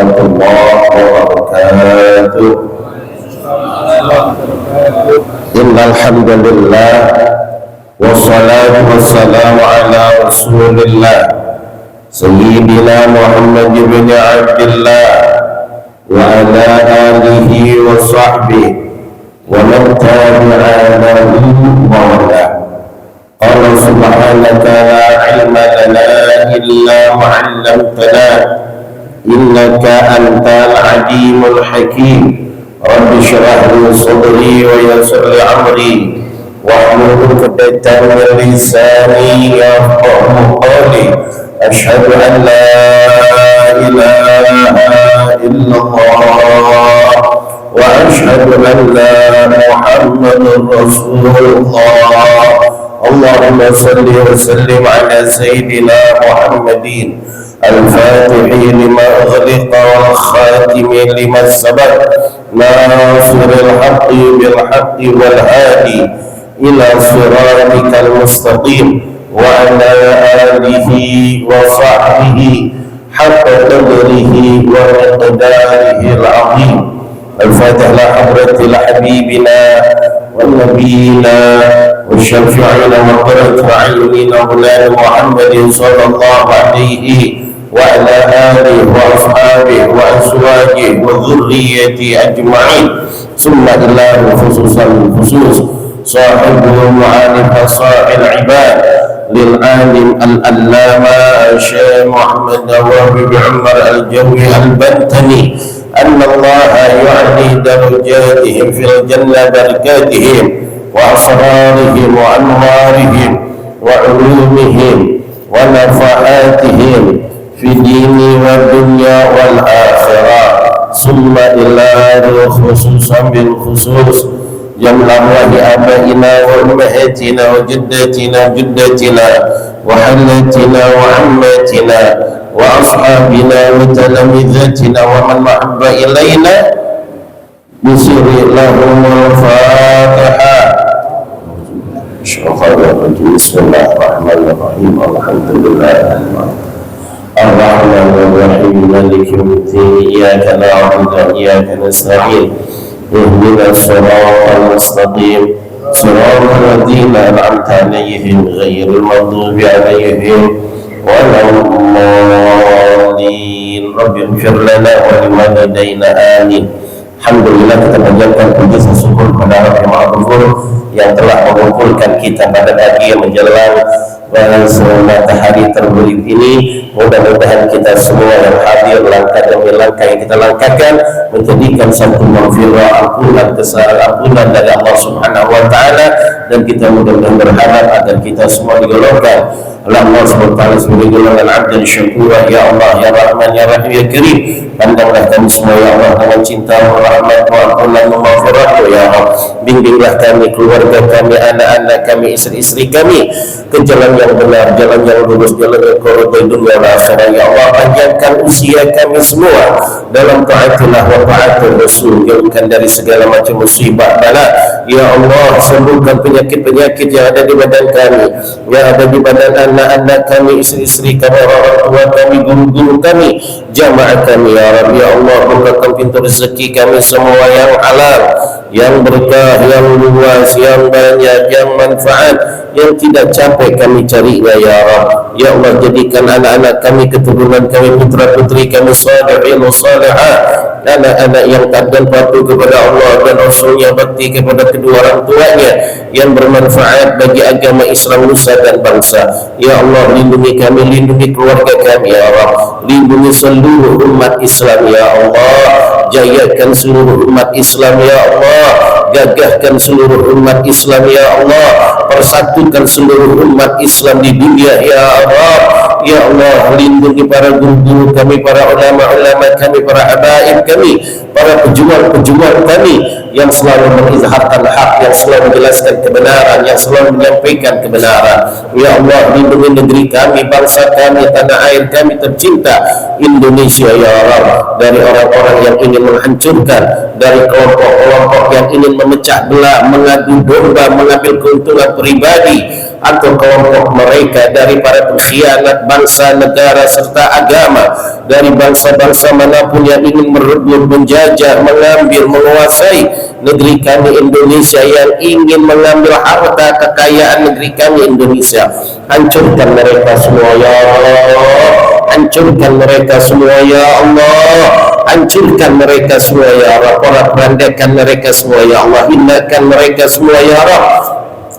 warahmatullahi wabarakatuh. Innal hamdalillah wassalatu wassalamu ala Rasulillah Sayyidina Muhammad bin Abdillah wa ala alihi wa sahbihi wa man tabi'a lahu wa wala. Qala subhanaka la ilma lana illa ma 'allamtana innaka antal alimul hakim. Rabbi shrah li sadri wa yassir li amri wahlul 'uqdatam min lisani yafqahu qawli. Asyhadu an la ilaha illallah wa asyhadu anna Muhammadar Rasulullah. Allahumma salli wa sallim ala sayyidina Muhammadin al-Fatihi lima ughliqa wal khatimi lima sabaq nasiril haqqi bil haqqi wal hadi ila siratikal mustaqim wa ala alihi wa sahbihi hatta qadrihi wa miqdarihi al-azim. Al-Fatihah la hadratil habibina wa nabiyina wa syafi'ina wa qurratu a'yunina Maulana Muhammadin sallallahu alaihi wa ala alihi wa ashabihi wa azwajihi wa dhurriyyati ajma'in. Summa ila khususan khusus sahibul mu'alif sa'il ibad lil alim al-allama Syekh Muhammad Nawawi bin Umar al-Jawi al-Bantani anna Allah yu'li darajatihim fil jannah barakatihim wa asrarihim wa anwarihim wa ulumihim wa nafahatihim fi dini wa dunya wal akhirah. Summa ila khususan bil khusus jamlah wa abaina wa ummahatina wa jaddatina jaddatina wa halatina wa ammatina wa ashabina wa talamidhatina wa man mahabba ilayna bisiri lahum al-Fatihah. Bismillahirrahmanirrahim. Alhamdulillah Ar-Rahmanir-Rahim Maliki yawmiddin. Iyyaka na'budu wa iyyaka nasta'in. Ihdinas siratal mustaqim siratal ladzina an'amta 'alaihim ghairil maghdubi 'alaihim waladdallin. Rabbi ighfir lana wa liwalidayna amin. Alhamdulillah, kita panjatkan puji dan syukur kepada Allah yang Maha Ghafur yang telah mengumpulkan kita pada pagi yang menjelang matahari terbelit ini. Mudah-mudahan kita semua yang hadir langkah demi langkah yang kita langkahkan menjadikan satu maghfirah, ampunan, kesalahan, ampunan dari Allah Subhanahu wa taala, dan kita mudah-mudahan berharap agar kita semua digolongkan Allah SWT sebagai golongan abdan syakura. Ya Allah, ya Rahman, ya Rahim, ya Karim, pandanglah kami semua ya Allah dengan cinta, rahmat, ampunan, maghfirah ya Allah. Bimbinglah kami, keluarga kami, anak-anak kami, istri-istri kami ke jalan yang benar, jalan yang lurus, jalan yang qurba dunia wal akhirah ya Allah. Panjangkan usia kami semua dalam taatillah wa taatul Rasul, jauhkan dari segala macam musibah bala ya Allah. Sembuhkan penyakit-penyakit yang ada di badan kami, yang ada di badan anak-anak kami, istri-istri kami, orang tua kami, guru-guru kami, jamaah kami ya Rabbi ya Allah. Bukakan pintu rezeki kami semua yang halal, yang berkah, yang luas, yang banyak, yang manfaat, yang tidak capek kami carinya ya Rabb ya Allah. Jadikan anak-anak kami, keturunan kami, putra-putri kami salihin wa salihah, anak-anak yang taat dan patuh kepada Allah dan Rasulnya, bakti kepada kedua orang tuanya, yang bermanfaat bagi agama Islam, nusa dan bangsa ya Allah. Lindungi kami, lindungi keluarga kami ya Rabb, lindungi seluruh umat Islam ya Allah. Jayakan seluruh umat Islam ya Allah, gagahkan seluruh umat Islam ya Allah, persatukan seluruh umat Islam di dunia ya Allah. Ya Allah, lindungi para guru-guru kami, para ulama-ulama kami, para habaib kami, para pejuang-pejuang kami yang selalu mengizharkan hak, yang selalu menjelaskan kebenaran, yang selalu menyampaikan kebenaran. Ya Allah, lindungi negeri kami, bangsa kami, tanah air kami tercinta Indonesia ya Allah, dari orang-orang yang ingin menghancurkan, dari kelompok-kelompok yang ingin memecah belah, mengadu domba, mengambil keuntungan pribadi atau kelompok mereka dari para pengkhianat bangsa, negara serta agama, dari bangsa-bangsa manapun yang ingin merebut, menjajah, mengambil, menguasai negeri kami Indonesia, yang ingin mengambil harta kekayaan negeri kami Indonesia. Hancurkan mereka semua ya Allah, hancurkan mereka semua ya Allah, hancurkan mereka semua ya Allah, porak-porandakan mereka semua ya Allah, hinakan mereka semua ya Allah,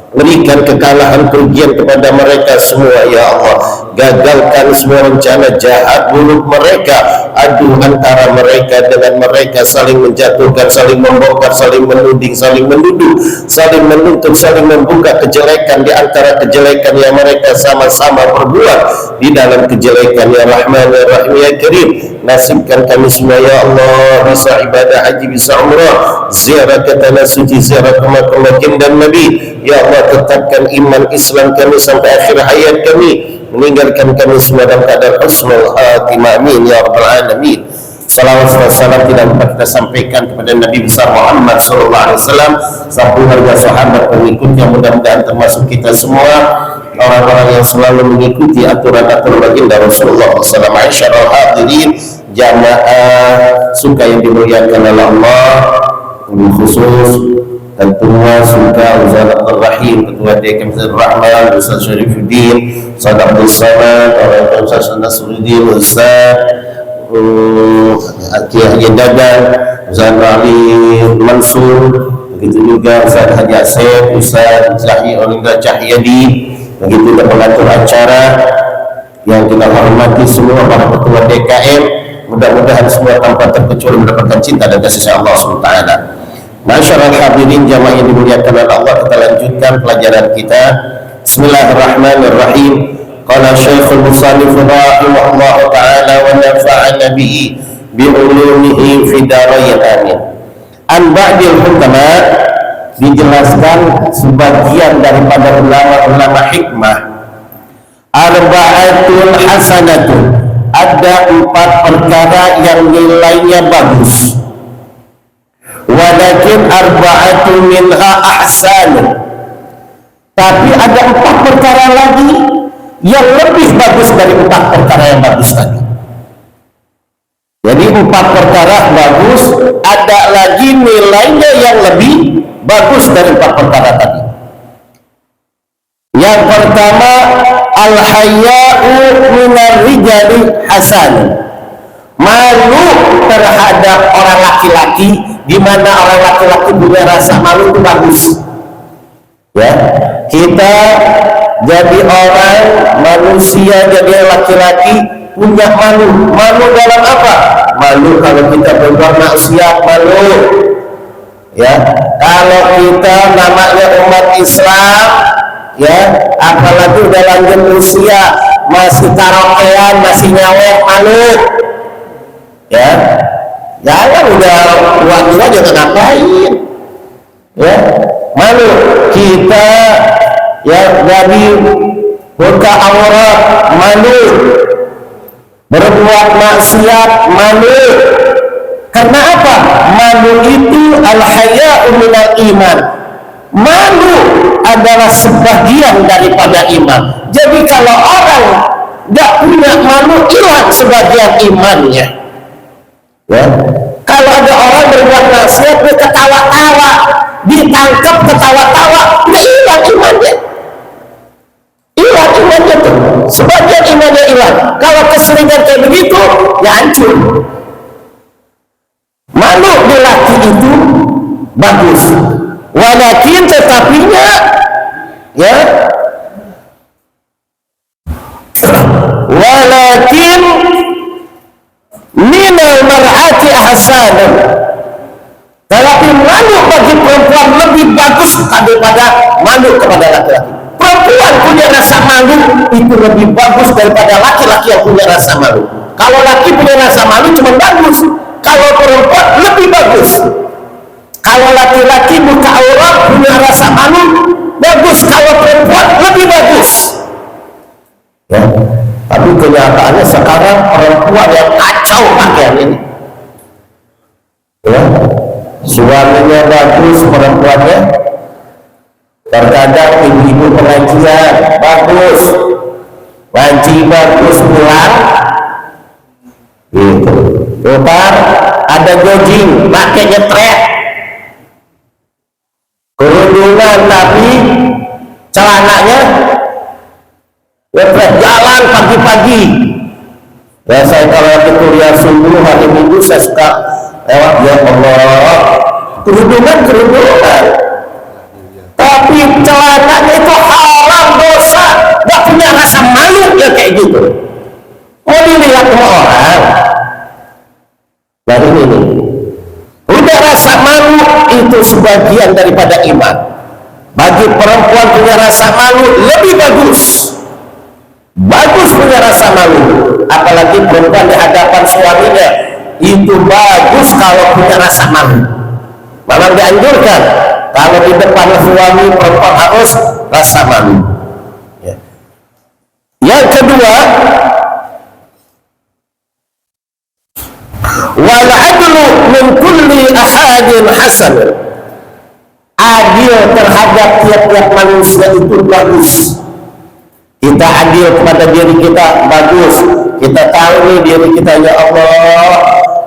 berikan kekalahan kerugian kepada mereka semua ya Allah, gagalkan semua rencana jahat buruk mereka, adu antara mereka dengan mereka, saling menjatuhkan, saling membongkar, saling menuding, saling menuduh, saling menuntut, saling membuka kejelekan di antara kejelekan yang mereka sama-sama perbuat di dalam kejelekan. Ya Rahman ya Rahim ya Karim, nasibkan kami semua ya Allah bisa ibadah haji, bisa umrah, ziarah ke tanah suci, ziarah ke makam baginda Nabi ya Allah. Tetapkan iman Islam kami sampai akhir hayat kami, meninggalkan kami semua dalam keadaan husnul khatimah, amin ya rabbal alamin. Salawat dan salam tidak dapat kita sampaikan kepada Nabi besar Muhammad sallallahu alaihi wasallam, sahabat keluarga sahabat pengikutnya, mudah-mudahan termasuk kita semua orang-orang yang selalu mengikuti aturan-aturan baginda Rasulullah SAW. Masyaallah hadirin jamaah suka yang dimuliakan oleh Allah, khusus tentunya suka Ustaz Abdul Rahim, Ketua DKM Rahman, Ustaz Syarifuddin, Ustaz Abdul Samad, Ustaz Nasruddin, Ustaz Haji Dadan, Ustaz Ali Mansur, begitu juga Ustaz Haji Asep, Ustaz Zahid Olinda Cahyadi, begitu juga pengatur acara yang kita hormati semua para ketua DKM. Mudah-mudahan semua tanpa terkecuali mendapatkan cinta dan kasih Allah SWT. Masyaallah hadirin jamaah yang dimuliakan oleh Allah, kita lanjutkan pelajaran kita. Bismillahirrahmanirrahim. Qala Syekhul Musannif rahimahullah taala wa nafa'ana bihi bi ulumihi fi darain amin. An ba'dil hukama, dijelaskan sebagian daripada ulama-ulama hikmah, arba'atun hasanatun, ada 4 perkara yang nilainya bagus. Walakin arba'atun minha ahsan, tapi ada 4 perkara lagi yang lebih bagus dari 4 perkara yang bagus tadi. Jadi 4 perkara bagus, ada lagi nilainya yang lebih bagus dari 4 perkara tadi. Yang pertama, al-haya'u minar rijali hasan, malu terhadap orang laki-laki, di mana orang laki-laki punya rasa malu itu bagus. Ya, kita jadi orang manusia, jadi laki-laki punya malu. Malu dalam apa? Malu kalau kita berbuat maksiat, malu. Ya, kalau kita namanya umat Islam, ya, apalagi udah lanjut usia, masih karaokean, masih nyawet, malu. Ya, jangan udah tua-tua jangan ngapain. Ya, malu kita ya dari buka aurat, malu berbuat maksiat, malu. Karena apa? Malu itu al-haya'u minal iman. Malu adalah sebagian daripada iman. Jadi kalau orang tidak punya malu, hilang sebagian imannya. Ya. Kalau ada orang berbuat maksiat, dia ketawa-tawa, ditangkap ketawa-tawa, dia hilang imannya. Hilang imannya tuh, sebagian imannya hilang. Kalau keseringan kayak begitu, ya hancur. Malu di laki itu bagus, walakin tetapinya, ya, walakin minal mar'ati ahsanan, tetapi malu bagi perempuan lebih bagus daripada malu kepada laki-laki. Perempuan punya rasa malu itu lebih bagus daripada laki-laki yang punya rasa malu. Kalau laki punya rasa malu cuma bagus, kalau perempuan lebih bagus. Kalau laki-laki buka aurat punya rasa malu bagus, kalau perempuan lebih bagus. Ya. Tapi kenyataannya sekarang perempuan yang kacau pakaian ini. Ya. Suaminya bagus, perempuannya Terkadang ibu-ibu pengajian bagus, ngaji bagus pulang gitu. Ntar ada jogging, pakai nyetrek, kerudungan tapi celananya nyetrek, jalan pagi-pagi. Ya saya kalau lagi kuliah subuh hari Minggu saya suka lewat, ya Allah, kerudungan, tapi celananya itu haram, dosa, gak punya rasa malu ya kayak gitu. Mau dilihat sama orang. Nah ini udah, rasa malu itu sebagian daripada iman. Bagi perempuan punya rasa malu lebih bagus punya rasa malu, apalagi perempuan di hadapan suaminya itu bagus kalau punya rasa malu. Malah dianjurkan kalau di depan suami perempuan harus rasa malu ya. Yang kedua, wal adlu min kulli ahadin hasan, adil terhadap tiap-tiap manusia itu bagus. Kita adil kepada diri kita bagus, kita tahu nih diri kita, ya Allah,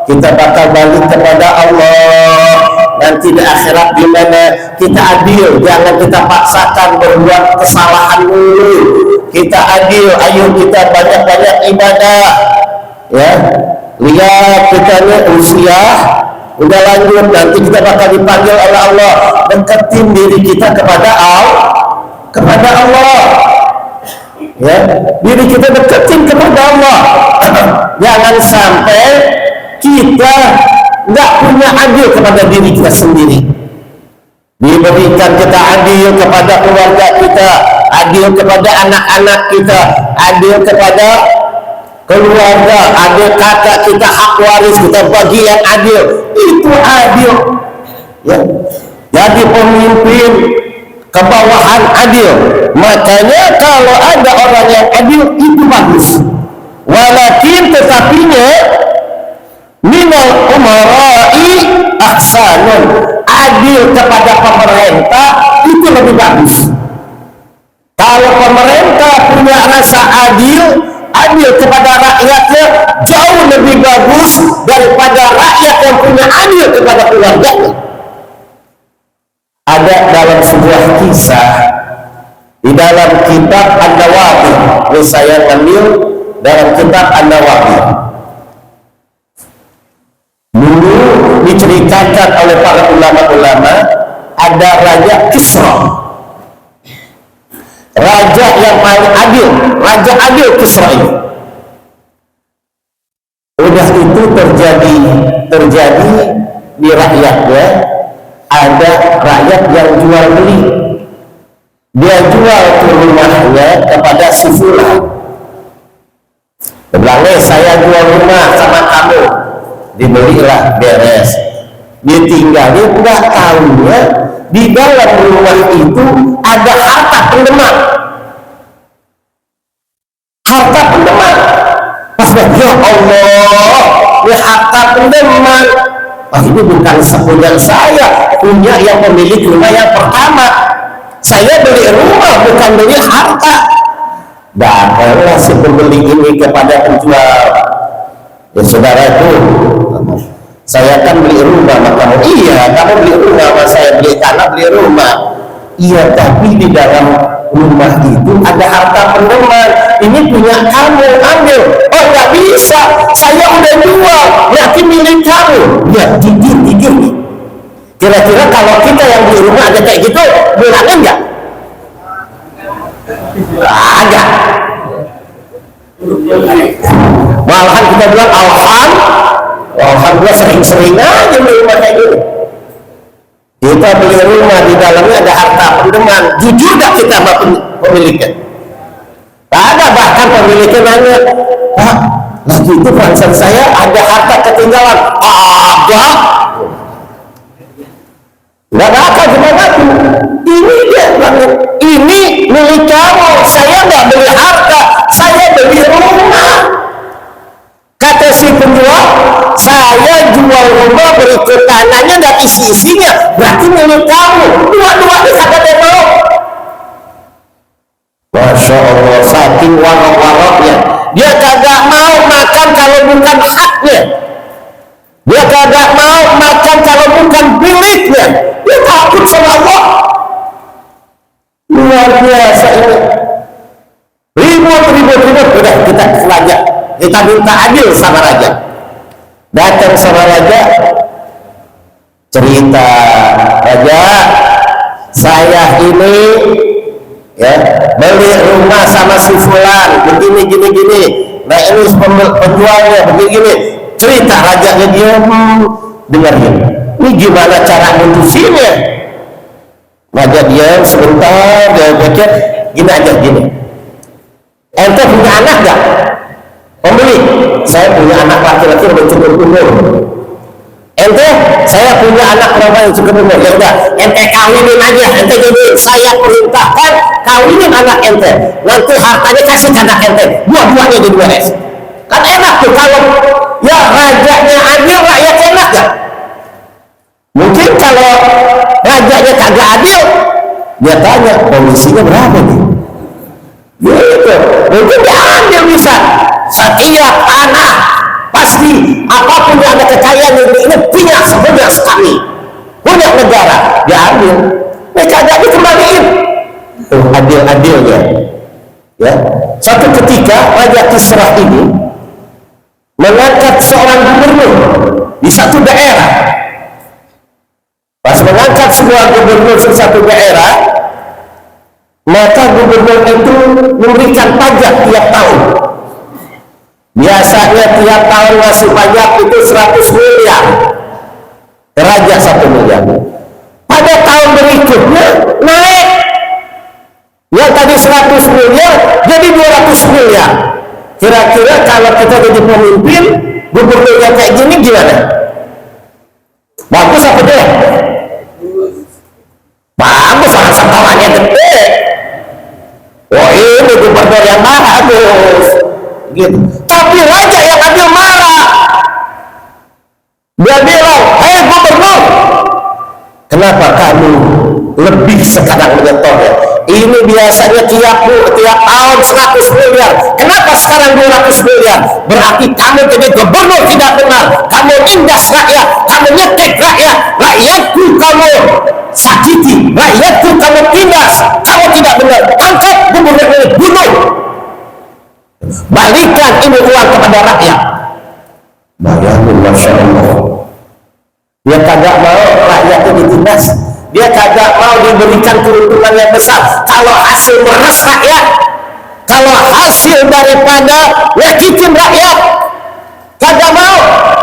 kita bakal balik kepada Allah nanti di akhirat gimana. Kita adil, jangan kita paksakan berbuat kesalahan dulu. Kita adil, ayo kita banyak-banyak ibadah ya. Lihat kita nih usia udah lanjut, nanti kita bakal dipanggil oleh Allah. Deketin diri kita kepada Allah ya, diri kita deketin kepada Allah. Jangan sampai kita nggak punya adil kepada diri kita sendiri. Diberikan kita adil kepada keluarga kita, adil kepada anak-anak kita, adil kepada keluarga, adil kakak kita, hak waris kita bagi yang adil. Itu adil ya. Jadi pemimpin kebawahan adil. Makanya kalau ada orang yang adil itu bagus. Walakin tetapinya minal umara'i ahsanun, adil kepada pemerintah itu lebih bagus. Kalau pemerintah punya rasa adil kepada rakyatnya jauh lebih bagus daripada rakyat yang punya adil kepada keluarganya. Ada dalam sebuah kisah di dalam kitab An-Nawawi, ini saya ambil dalam kitab An-Nawawi. Dulu diceritakan oleh para ulama-ulama, ada Raja Kisra, raja yang paling adil, Raja Adil Kisra ini. Udah itu terjadi di rakyatnya. Ada rakyat yang jual beli, dia jual ke rumahnya kepada si fulan. Bilangnya saya jual rumah sama kamu, dibelilah, beres, ditinggalin. Nggak tahunya di dalam rumah itu ada harta pendeman. Pas ya Allah, ini harta pendeman. Ini bukan punya saya, punya yang pemilik rumah yang pertama. Saya beli rumah, bukan beli harta. Datanglah si pembeli ini kepada penjual. Ya saudaraku, saya kan beli rumah sama kamu. Iya, kamu beli rumah sama saya, beli tanah, beli rumah. Iya, tapi di dalam rumah itu ada harta pendeman. Ini punya kamu, ambil. Oh nggak bisa, saya udah jual, berarti milik kamu. Ya gigit. Kira-kira kalau kita yang beli rumah ada kayak gitu, bilangnya enggak? Ada. Malahan kita bilang alhamdulillah, sering-sering aja beli rumah kayak gitu. Kita beli rumah di dalamnya ada harta pendeman, jujur gak kita sama pemiliknya? Tak ada, bahkan pemiliknya nanya, Pak, lagi itu perasaan saya ada harta ketinggalan. Ada. Nggak bakal gimana tuh? Ini dia banget. Ini milik kamu. Saya nggak beli harta, saya beli rumah. Kata si penjual, saya jual rumah berikut tanahnya dan isi-isinya, berarti milik kamu. Dua-duanya kagak ada mau. Masya Allah, saking warok-waroknya, dia kagak mau makan kalau bukan haknya, dia kagak mau makan kalau bukan miliknya, dia takut sama Allah. Luar biasa ini. Ribut, udah kita raja, kita minta adil sama raja. Datang sama raja, cerita, raja, saya ini ya beli rumah sama si fulan begini gini, nah ini penjualnya begini, cerita. Rajanya dia dengerin, ini gimana cara mutusinnya. Raja diam sebentar, dia pikir gini aja, gini, ente punya anak gak? Pembeli, saya punya anak laki-laki yang cukup umur. Ente, saya punya anak perempuan yang cukup umur. Ya udah, ente kawinin aja, ente jadi saya perintahkan kawinin anak ente. Nanti hartanya kasih ke anak ente, dua-duanya jadi beres. Kan enak tuh kalau ya rajanya adil, rakyat enak gak? Mungkin kalau rajanya kagak adil, dia tanya komisinya berapa nih? Gitu, mungkin dia ambil bisa. Setiap tanah pasti apapun yang ada kekayaan ini punya sebanyak sekali, punya negara, dia ambil, mereka agak dikembaliin. Adil-adilnya ya. Suatu ketika Raja Kisra ini mengangkat seorang gubernur di satu daerah. Pas mengangkat sebuah gubernur di satu daerah, maka gubernur itu memberikan pajak tiap tahun. Biasanya tiap tahun masih pajak itu 100 miliar, raja 1 miliar. Pada tahun berikutnya naik, yang tadi 100 miliar jadi 200 miliar. Kira-kira kalau kita jadi pemimpin, gubernurnya kayak gini gimana? Bagus apa deh? Bagus, setorannya gede. Oh ini gubernur yang bagus gitu. Tapi raja yang adil marah. Dia bilang, gubernur, kenapa kamu lebih sekarang menyetornya? Ini biasanya tiap tahun 100 miliar. Kenapa sekarang 200 miliar? Berarti kamu jadi gubernur tidak benar. Kamu nindas rakyat, kamu nyetek rakyat, rakyatku kamu sakiti, rakyatku kamu tindas, kamu tidak benar. Tangkap gubernur ini, bunuh. Balikan ini uang kepada rakyat. Bayangin, Masya Allah. Dia kagak mau rakyatnya ditindas. Dia kagak mau diberikan keuntungan yang besar. Kalau hasil meres rakyat, kalau hasil daripada nyakitin rakyat, kagak mau.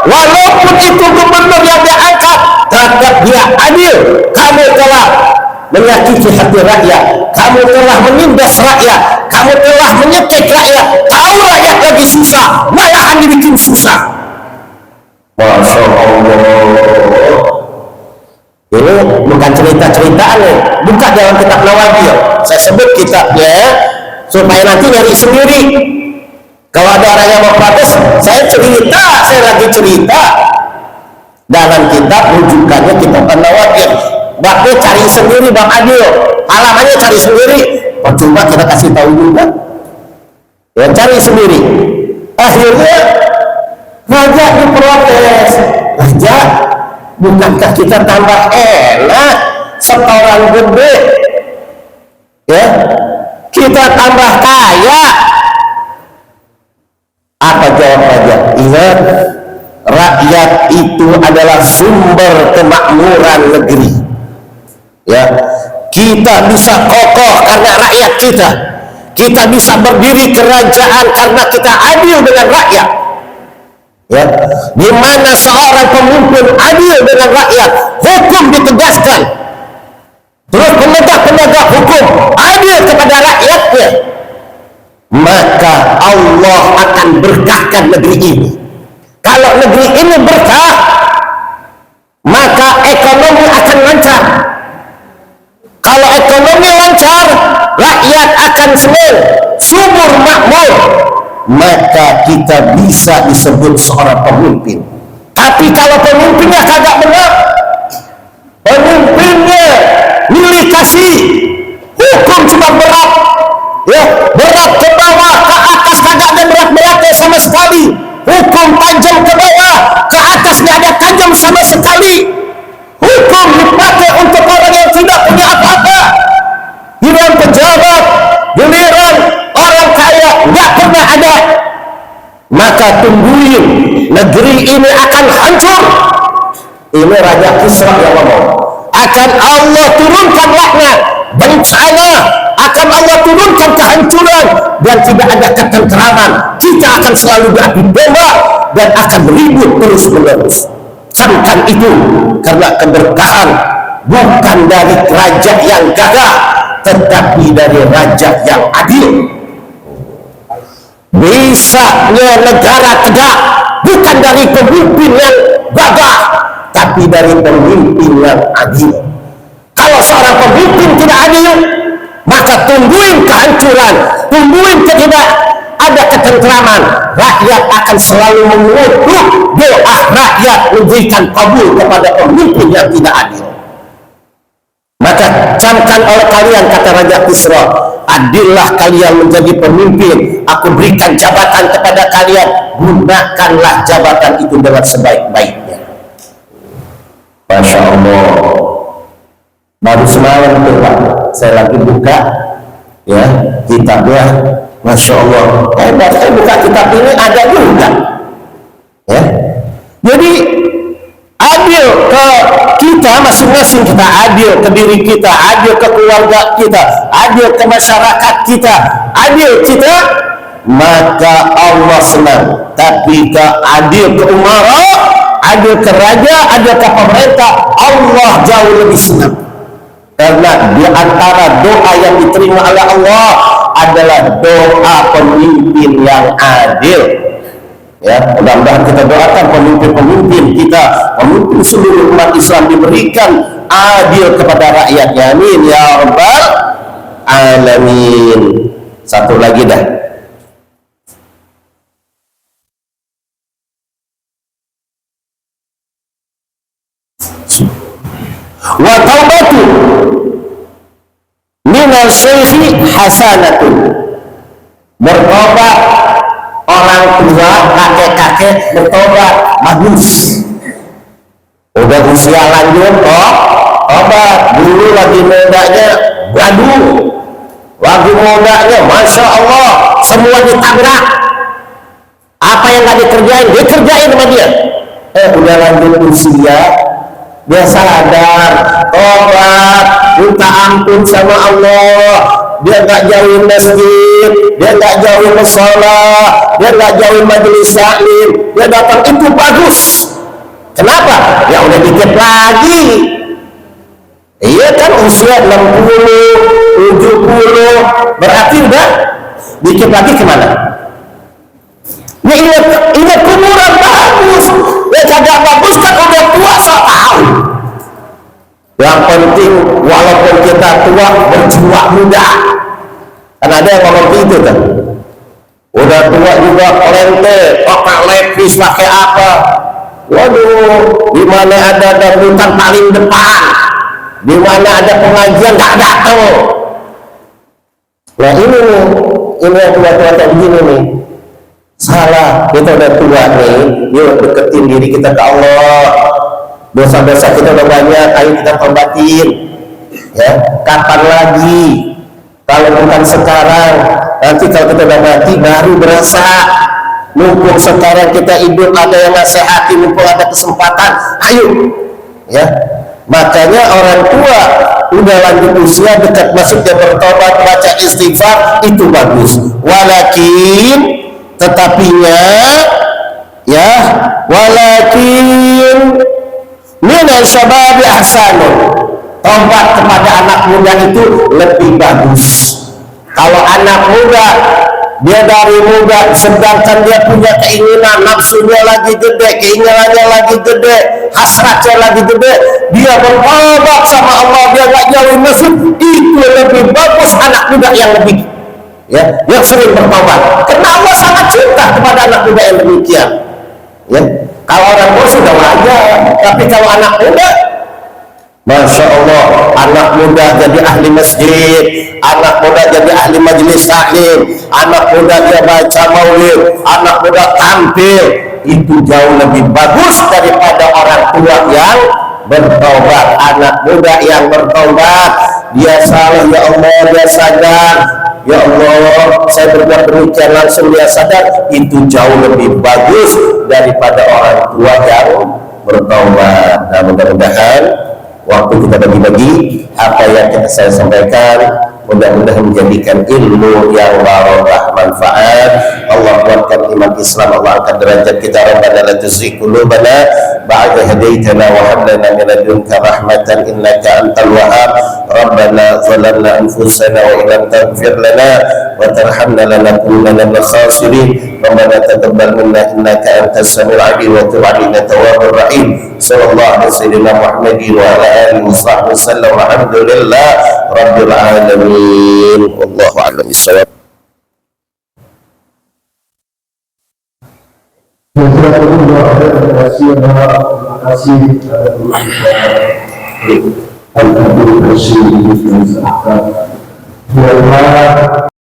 Walaupun itu gubernur yang dia angkat, tetap dia adil. Kamu telah menyakiti hati rakyat, kamu telah menindas rakyat, kamu telah menyekek rakyat. Tahu rakyat lagi susah, malahan dibikin susah. Masya Allah. Ini bukan cerita-ceritaan nih, buka dalam kitab Nawawi. Saya sebut kitabnya supaya nanti nyari sendiri. Kalau ada orang yang mau protes, saya lagi cerita dalam kitab, rujukannya kitab Nawawi. Bakal cari sendiri Bang Adil, alamannya cari sendiri. Percuma kita kasih tahu juga, ya cari sendiri. Akhirnya raja diprotes. Raja, bukankah kita tambah enak, setoran gede, ya kita tambah kaya? Apa jawab raja? Ingat, rakyat itu adalah sumber kemakmuran negeri. Ya, kita bisa kokoh karena rakyat kita. Kita bisa berdiri kerajaan karena kita adil dengan rakyat. Ya, di mana seorang pemimpin adil dengan rakyat, hukum ditegaskan, terus penegak hukum adil kepada rakyatnya, maka Allah akan berkahkan negeri ini. Kalau negeri ini berkah, maka ekonomi akan lancar. Kalau ekonomi lancar, rakyat akan senang, subur makmur, maka kita bisa disebut seorang pemimpin. Tapi kalau pemimpinnya kagak benar, pemimpinnya milih kasih, hukum cuma berat, ya, berat ke bawah, ke atas kagak ada berat-beratnya sama sekali. Hukum tajam ke bawah, ke atas nggak ada tajam sama sekali. Hukum dipakai untuk orang yang tidak punya apa-apa. Giliran pejabat, giliran orang kaya nggak pernah ada. Maka tungguin, negeri ini akan hancur. Ini Raja Kisra yang ngomong. Akan Allah turunkan laknat, bencana, akan Allah turunkan kehancuran, dan tidak ada ketentraman. Kita akan selalu beradu domba dan akan ribut terus-menerus. Camkan itu, karena keberkahan bukan dari raja yang gagah, tetapi dari raja yang adil. Bisanya negara tegak bukan dari pemimpin yang gagah, tapi dari pemimpin yang adil. Kalau seorang pemimpin tidak adil, maka tungguin kehancuran, tungguin tidak ada ketentraman. Rakyat akan selalu mengutuk doa rakyat memberikan kabul kepada pemimpin yang tidak adil. Maka camkan oleh kalian, kata Raja Kisra, adillah kalian menjadi pemimpin, aku berikan jabatan kepada kalian, gunakanlah jabatan itu dengan sebaik-baiknya. Masya Allah. Baru semalam tuh Pak, saya lagi buka ya kitabnya, Masya Allah. Hebat, saya buka kitab ini ada juga ya. Jadi adil ke kita masing-masing, kita adil ke diri kita, adil ke keluarga kita, adil ke masyarakat kita, adil kita, maka Allah senang. Tapi ke adil ke umara, adil ke raja, adil ke pemerintah, Allah jauh lebih senang. Karena di antara doa yang diterima oleh Allah adalah doa pemimpin yang adil. Ya, mudah-mudahan kita doakan pemimpin-pemimpin kita, pemimpin seluruh umat Islam diberikan adil kepada rakyatnya. Amin ya rabbal alamin. Satu lagi dah. Wa taubatu minal syekhi hasanatun. Bertobat orang tua, kakek-kakek bertobat bagus. Udah usia lanjut kok tobat. Dulu lagi mudanya gaduh, lagi mudanya Masya Allah semua ditabrak. Apa yang gak dikerjain sama dia. Udah lanjut usia, dia sadar, tobat, minta ampun sama Allah. Dia nggak jauhin masjid, dia nggak jauhin musola, dia nggak jauhin majelis taklim, dia datang, itu bagus. Kenapa? Ya udah dikit lagi. Iya kan usia 60, 70, berarti udah dikit lagi kemana? Ya ingat kuburan bagus. Ya kagak bagus kan udah tua sok tahu. Yang penting walaupun kita tua berjiwa muda. Kan ada yang ngomong gitu kan. Udah tua juga lente, pakai lepis, pakai apa. Waduh, di mana ada dangdutan paling depan, di mana ada pengajian nggak datang. Nah ini nih, ini yang tua-tua kayak begini nih. Salah, kita udah tua nih, yuk deketin diri kita ke Allah. Dosa-dosa kita udah banyak, ayo kita tobatin. Ya, kapan lagi? Kalau bukan sekarang, nanti kalau kita udah mati baru berasa. Mumpung sekarang kita hidup, ada yang nasihati, mumpung ada kesempatan, ayo. Ya, makanya orang tua udah lanjut usia, dekat masjid, dia bertobat, baca istighfar, itu bagus. Walakin, tetapinya, ya, walakin minal syababi ahsanun. Tobat kepada anak muda itu lebih bagus. Kalau anak muda, dia dari muda, sedangkan dia punya keinginan, nafsunya lagi gede, keinginannya lagi gede, hasratnya lagi gede, dia bertobat sama Allah, dia gak jauhin masjid, itu lebih bagus anak muda yang lebih, ya, yang sering bertobat. Karena Allah sangat cinta kepada anak muda yang demikian. Ya, kalau orang tua sudah wajar, tapi kalau anak muda, Masya Allah, anak muda jadi ahli masjid, anak muda jadi ahli majelis taklim, anak muda dia baca maulid, anak muda tampil, itu jauh lebih bagus daripada orang tua yang bertobat. Anak muda yang bertobat, dia salah, ya Allah, dia sadar, ya Allah saya berbuat demikian, langsung dia sadar, itu jauh lebih bagus daripada orang tua yang bertobat. Nah, mudah-mudahan waktu kita bagi-bagi apa yang saya sampaikan mudah-mudahan menjadikan ilmu yang barokah manfaat. Allah kuatkan iman Islam, Allah angkat derajat kita. Rabbana la tuzigh qulubana ba'da hadaytana wa hab lana min ladunka rahmatan innaka antal wahhab. Rabbana zalamna anfusana wa illam taghfir lana wa tarhamna lanakunanna minal khasirin. Rabbana taqabbal minna innaka antas samiul alim wa tub 'alaina tawwabur rahim. Sallallahu alaihi wasallam Muhammadin wa ala alihi washabbihi wasallam. Alhamdulillah rabbil alamin. Wallahu a'lam bishawab. Terima kasih.